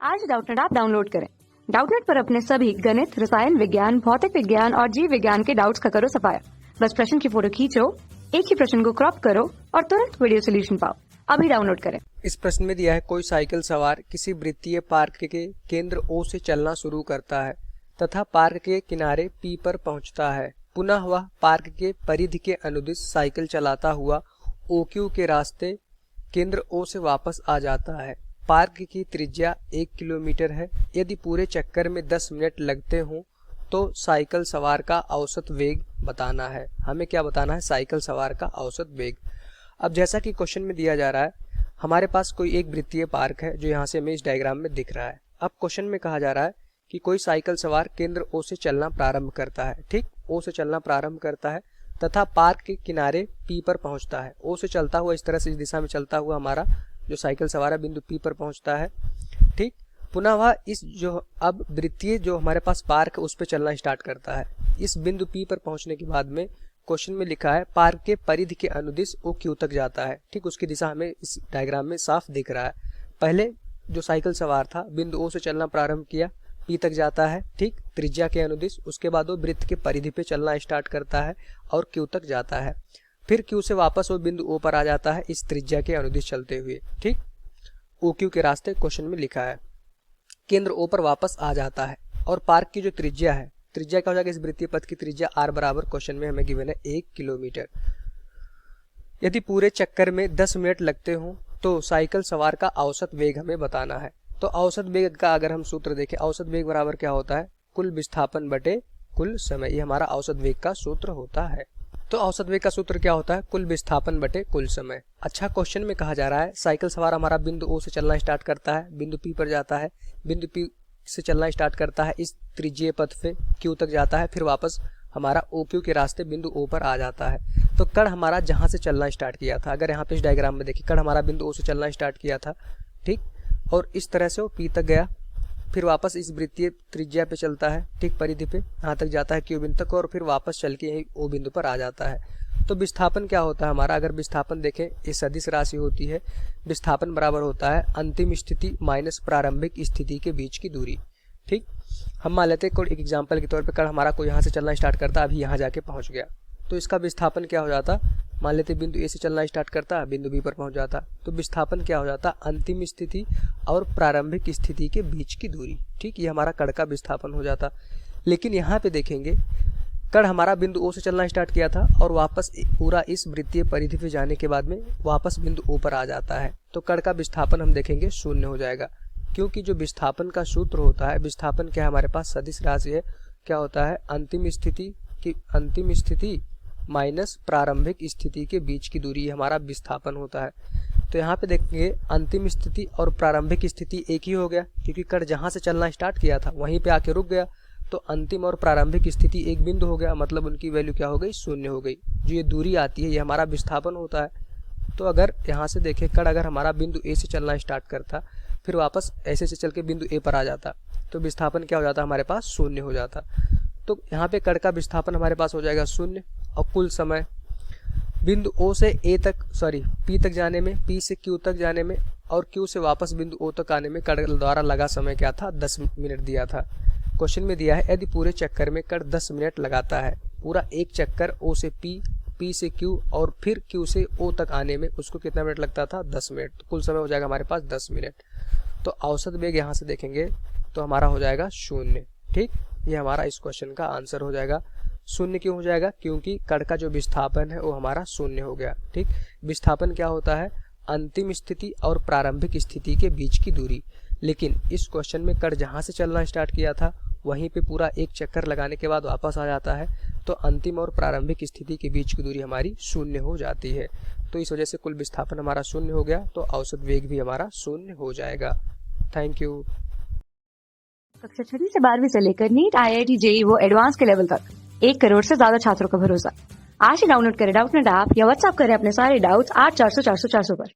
आज Doubtnut app download करें। Doubtnut पर अपने सभी गणित, रसायन विज्ञान, भौतिक विज्ञान और जीव विज्ञान के डाउट्स का करो सफाया। बस प्रश्न की फोटो खींचो, एक ही प्रश्न को क्रॉप करो और तुरंत वीडियो सोल्यूशन पाओ। अभी डाउनलोड करें। इस प्रश्न में दिया है कोई साइकिल सवार किसी वृत्तीय पार्क के केंद्र O से चलना शुरू करता है तथा पार्क के किनारे P पर पहुंचता है। पुनः वह पार्क के परिधि के अनुदिश साइकिल चलाता हुआ OQ के रास्ते केंद्र O से वापस आ जाता है। पार्क की त्रिज्या 1 किलोमीटर है। यदि पूरे चक्कर में 10 मिनट लगते हों तो साइकिल सवार का औसत वेग बताना है। हमें क्या बताना है? साइकिल सवार का औसत वेग। अब जैसा कि क्वेश्चन में दिया जा रहा है, हमारे पास कोई एक वृत्तीय पार्क है जो यहाँ से हमें इस डायग्राम में दिख रहा है। अब क्वेश्चन में कहा जा रहा है कि कोई साइकिल सवार केंद्र O से चलना प्रारंभ करता है। ठीक, O से चलना प्रारंभ करता है तथा पार्क के किनारे P पर पहुंचता है। O से चलता हुआ इस तरह से इस दिशा में चलता हुआ हमारा जो साइकिल सवार है बिंदु P पर पहुंचता है। ठीक, पुनः वह इस जो अब वृत्तीय जो हमारे पास पार्क है उस पर चलना स्टार्ट करता है। इस बिंदु P पर पहुंचने के बाद में क्वेश्चन में लिखा है पार्क के परिधि के अनुदिश OQ तक जाता है। ठीक, उसकी दिशा हमें इस डायग्राम में साफ दिख रहा है। पहले जो साइकिल सवार था बिंदु O से चलना प्रारंभ किया, P तक जाता है, ठीक, त्रिज्या के अनुदिश। उसके बाद वो वृत्त के परिधि पे चलना स्टार्ट करता है और Q तक जाता है। फिर Q से वापस वो बिंदु O पर आ जाता है इस त्रिज्या के अनुदिश चलते हुए। ठीक, OQ के रास्ते क्वेश्चन में लिखा है। केंद्र O पर वापस आ जाता है और पार्क की जो त्रिज्या है, त्रिज्या क्या हो जाएगा? इस वृत्तीय पथ की त्रिज्या R बराबर क्वेश्चन में हमें गिवन है 1 किलोमीटर। यदि पूरे चक्कर में 10 मिनट लगते हों तो साइकिल सवार का औसत वेग हमें बताना है। तो औसत वेग का अगर हम सूत्र देखें, औसत वेग बराबर क्या होता है? कुल विस्थापन बटे कुल समय। ये हमारा औसत वेग का सूत्र होता है। तो औसत वेग का सूत्र क्या होता है? कुल विस्थापन बटे कुल समय। अच्छा, क्वेश्चन में कहा जा रहा है साइकिल सवार हमारा बिंदु O से चलना स्टार्ट करता है, बिंदु P पर जाता है, बिंदु P से चलना स्टार्ट करता है, इस त्रिज्यीय पथ पे Q तक जाता है, फिर वापस हमारा OQ के रास्ते बिंदु O पर आ जाता है। तो कण हमारा जहां से चलना स्टार्ट किया था, अगर यहाँ पे इस डायग्राम में देखिए, कण हमारा बिंदु O से चलना स्टार्ट किया था, ठीक, और इस तरह से वो P तक गया, फिर वापस इस वृत्तीय त्रिज्या पे चलता है, ठीक, परिधि पे यहाँ तक जाता है Q बिंदु तक और फिर वापस चल के यही O बिंदु पर आ जाता है। तो विस्थापन क्या होता है हमारा? अगर विस्थापन देखें, ये सदिश राशि होती है। विस्थापन बराबर होता है अंतिम स्थिति माइनस प्रारंभिक स्थिति के बीच की दूरी। ठीक, हम मान लेते हैं कोई एक एग्जाम्पल के तौर पे कण हमारा कोई यहाँ से चलना स्टार्ट करता, अभी यहाँ जाके पहुँच गया, तो इसका विस्थापन क्या हो जाता? मान लेते बिंदु A से चलना स्टार्ट करता, बिंदु B पर पहुँच जाता, तो विस्थापन क्या हो जाता? अंतिम स्थिति और प्रारंभिक स्थिति के बीच की दूरी। ठीक, ये हमारा कण का विस्थापन हो जाता। लेकिन यहाँ पे देखेंगे कण हमारा बिंदु O से चलना स्टार्ट किया था और वापस पूरा इस वृत्तीय परिधि पे जाने के बाद में वापस बिंदु O पर आ जाता है, तो कण का विस्थापन हम देखेंगे शून्य हो जाएगा। क्योंकि जो विस्थापन का सूत्र होता है, विस्थापन क्या है हमारे पास? सदिश राशि है। क्या होता है? अंतिम स्थिति माइनस प्रारंभिक स्थिति के बीच की दूरी हमारा विस्थापन होता है। तो यहाँ पे देखेंगे अंतिम स्थिति और प्रारंभिक स्थिति एक ही हो गया, क्योंकि कण जहाँ से चलना स्टार्ट किया था वहीं पे आके रुक गया, तो अंतिम और प्रारंभिक स्थिति एक बिंदु हो गया, मतलब उनकी वैल्यू क्या हो गई? शून्य हो गई। जो ये दूरी आती है ये हमारा विस्थापन होता है। तो अगर यहाँ से देखें कण अगर हमारा बिंदु A से चलना स्टार्ट करता, फिर वापस ऐसे से चल के बिंदु A पर आ जाता, तो विस्थापन क्या हो जाता? हमारे पास शून्य हो जाता। तो यहाँ पे कण का विस्थापन हमारे पास हो जाएगा शून्य। और कुल समय बिंदु O से P तक जाने में, P से Q तक जाने में और Q से वापस बिंदु O तक आने में कण द्वारा लगा समय क्या था? 10 मिनट दिया था। क्वेश्चन में दिया है यदि पूरे चक्कर में कण 10 मिनट लगाता है, पूरा एक चक्कर O से P, P से Q और फिर Q से O तक आने में उसको कितना मिनट लगता था? 10 मिनट। तो कुल समय हो जाएगा हमारे पास 10 मिनट। तो औसत वेग यहाँ से देखेंगे तो हमारा हो जाएगा शून्य। ठीक, ये हमारा इस क्वेश्चन का आंसर हो जाएगा। शून्य क्यों हो जाएगा? क्योंकि कण का जो विस्थापन है वो हमारा शून्य हो गया। ठीक, विस्थापन क्या होता है? अंतिम स्थिति और प्रारंभिक स्थिति के बीच की दूरी। लेकिन इस क्वेश्चन में कण जहाँ से चलना स्टार्ट किया था वहीं पे पूरा एक चक्कर लगाने के बाद वापस आ जाता है, तो अंतिम और प्रारंभिक स्थिति के बीच की दूरी हमारी शून्य हो जाती है। तो इस वजह से कुल विस्थापन हमारा शून्य हो गया, तो औसत वेग भी हमारा शून्य हो जाएगा। Thank you. कक्षा 6वीं से 12वीं से लेकर नीट, IIT, JEE वो एडवांस के लेवल तक 1 करोड़ से ज्यादा छात्रों का भरोसा। आज ही डाउनलोड करें डाउटनेट ऐप या व्हाट्सएप करें अपने सारे डाउट्स 8400 400 400 पर।